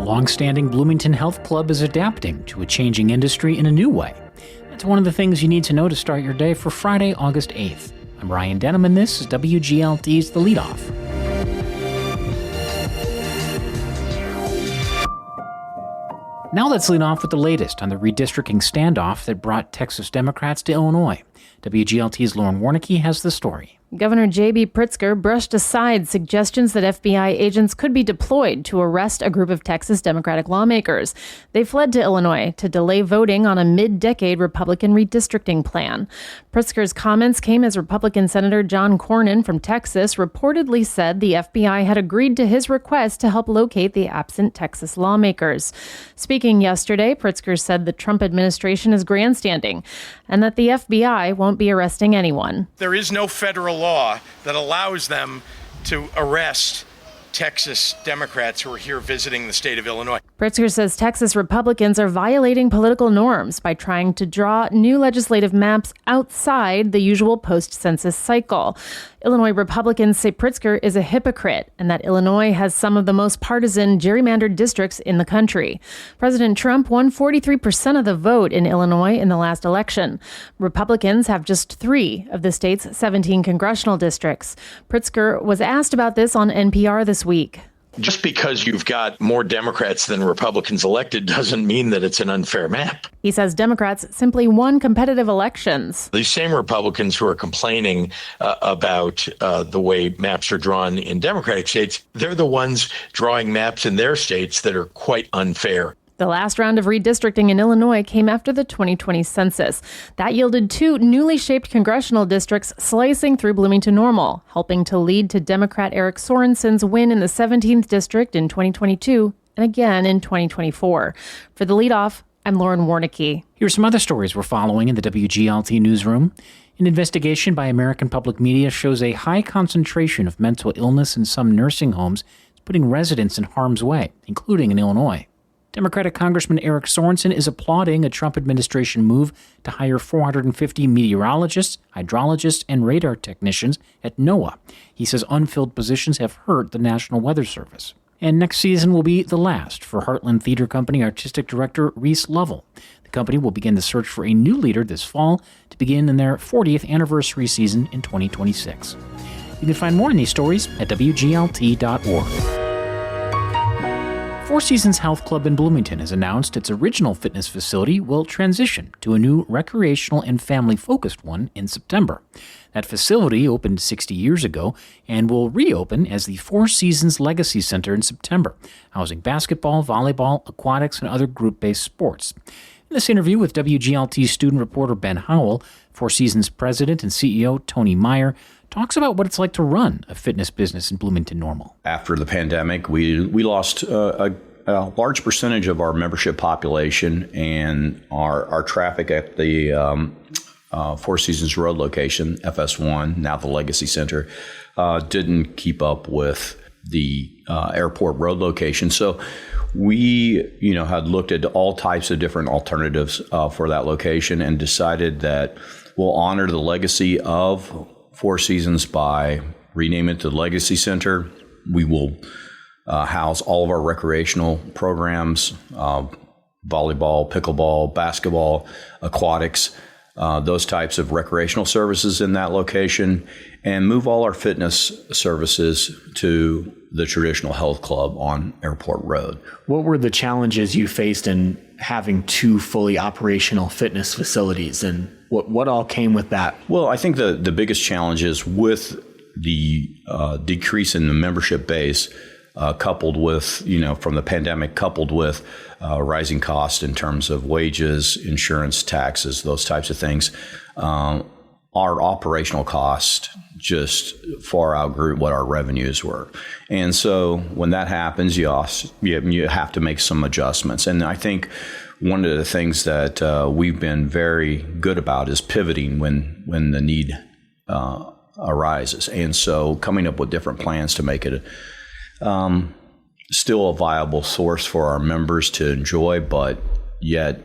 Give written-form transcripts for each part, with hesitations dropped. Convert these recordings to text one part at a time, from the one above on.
long-standing Bloomington Health Club is adapting to a changing industry in a new way. That's one of the things you need to know to start your day for Friday, August 8th. I'm Ryan Denham, and this is WGLT's The Leadoff. Now let's lead off with the latest on the redistricting standoff that brought Texas Democrats to Illinois. WGLT's Lauren Warnicki has the story. Governor J.B. Pritzker brushed aside suggestions that FBI agents could be deployed to arrest a group of Texas Democratic lawmakers. They fled to Illinois to delay voting on a mid-decade Republican redistricting plan. Pritzker's comments came as Republican Senator John Cornyn from Texas reportedly said the FBI had agreed to his request to help locate the absent Texas lawmakers. Speaking yesterday, Pritzker said the Trump administration is grandstanding and that the FBI won't be arresting anyone. There is no federal law that allows them to arrest Texas Democrats who are here visiting the state of Illinois. Pritzker says Texas Republicans are violating political norms by trying to draw new legislative maps outside the usual post-census cycle. Illinois Republicans say Pritzker is a hypocrite and that Illinois has some of the most partisan gerrymandered districts in the country. President Trump won 43% of the vote in Illinois in the last election. Republicans have just 3 of the state's 17 congressional districts. Pritzker was asked about this on NPR this week. Just because you've got more Democrats than Republicans elected doesn't mean that it's an unfair map. He says Democrats simply won competitive elections. These same Republicans who are complaining about the way maps are drawn in Democratic states, they're the ones drawing maps in their states that are quite unfair. The last round of redistricting in Illinois came after the 2020 census. That yielded 2 newly shaped congressional districts slicing through Bloomington-Normal, helping to lead to Democrat Eric Sorensen's win in the 17th district in 2022 and again in 2024. For The Leadoff, I'm Lauren Warnicki. Here's some other stories we're following in the WGLT newsroom. An investigation by American Public Media shows a high concentration of mental illness in some nursing homes is putting residents in harm's way, including in Illinois. Democratic Congressman Eric Sorensen is applauding a Trump administration move to hire 450 meteorologists, hydrologists, and radar technicians at NOAA. He says unfilled positions have hurt the National Weather Service. And next season will be the last for Heartland Theater Company Artistic Director Reese Lovell. The company will begin the search for a new leader this fall to begin in their 40th anniversary season in 2026. You can find more on these stories at WGLT.org. Four Seasons Health Club in Bloomington has announced its original fitness facility will transition to a new recreational and family-focused one in September. That facility opened 60 years ago and will reopen as the Four Seasons Legacy Center in September, housing basketball, volleyball, aquatics, and other group-based sports. In this interview with WGLT student reporter Ben Howell, Four Seasons president and CEO Tony Meyer talks about what it's like to run a fitness business in Bloomington-Normal. After the pandemic, we lost a large percentage of our membership population, and our traffic at the Four Seasons Road location, FS1, now the Legacy Center, didn't keep up with the Airport Road location. So we, had looked at all types of different alternatives for that location and decided that we'll honor the legacy of Four Seasons by renaming it to the Legacy Center. We will house all of our recreational programs, volleyball, pickleball, basketball, aquatics, those types of recreational services in that location, and move all our fitness services to the traditional health club on Airport Road. What were the challenges you faced in having 2 fully operational fitness facilities, and what all came with that? Well, I think the biggest challenge is with the decrease in the membership base, coupled with, from the pandemic, coupled with rising costs in terms of wages, insurance, taxes, those types of things. Our operational cost just far outgrew what our revenues were. And so when that happens, you have to make some adjustments. And I think one of the things that we've been very good about is pivoting when the need arises. And so coming up with different plans to make it still a viable source for our members to enjoy, but yet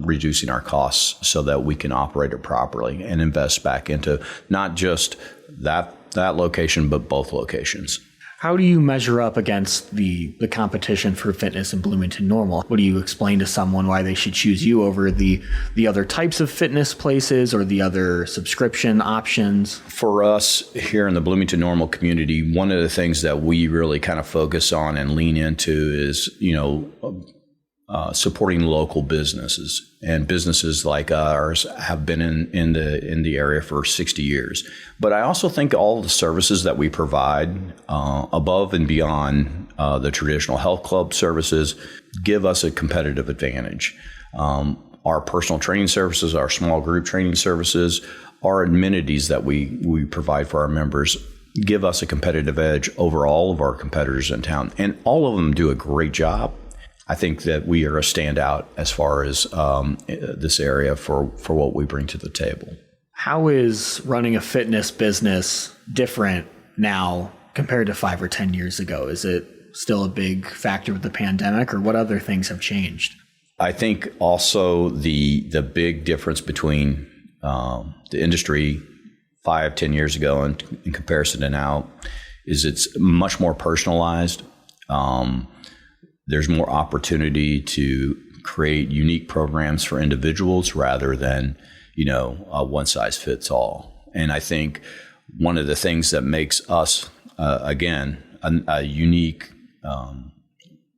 reducing our costs so that we can operate it properly and invest back into not just that location, but both locations. How do you measure up against the competition for fitness in Bloomington Normal? What do you explain to someone why they should choose you over the other types of fitness places or the other subscription options? For us here in the Bloomington Normal community, one of the things that we really kind of focus on and lean into is, supporting local businesses, and businesses like ours have been in the area for 60 years. But I also think all the services that we provide above and beyond the traditional health club services give us a competitive advantage. Our personal training services, our small group training services, our amenities that we provide for our members give us a competitive edge over all of our competitors in town. And all of them do a great job. I think that we are a standout as far as this area for what we bring to the table. How is running a fitness business different now compared to 5 or 10 years ago? Is it still a big factor with the pandemic, or what other things have changed? I think also the big difference between the industry 5, 10 years ago in comparison to now is it's much more personalized. There's more opportunity to create unique programs for individuals rather than, a one size fits all. And I think one of the things that makes us, again, a unique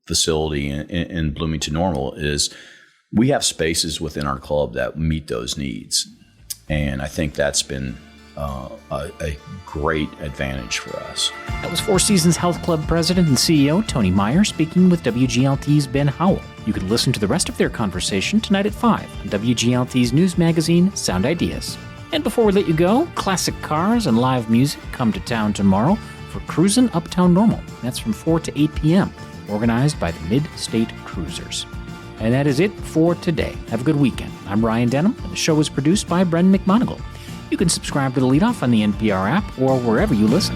facility in Bloomington Normal is we have spaces within our club that meet those needs. And I think that's been a great advantage for us. That was Four Seasons Health Club President and CEO Tony Meyer speaking with WGLT's Ben Howell. You can listen to the rest of their conversation tonight at 5 on WGLT's news magazine, Sound Ideas. And before we let you go, classic cars and live music come to town tomorrow for Cruisin' Uptown Normal. That's from 4 to 8 p.m., organized by the Mid-State Cruisers. And that is it for today. Have a good weekend. I'm Ryan Denham, and the show was produced by Brendan McMonigal. You can subscribe to the Leadoff on the NPR app or wherever you listen.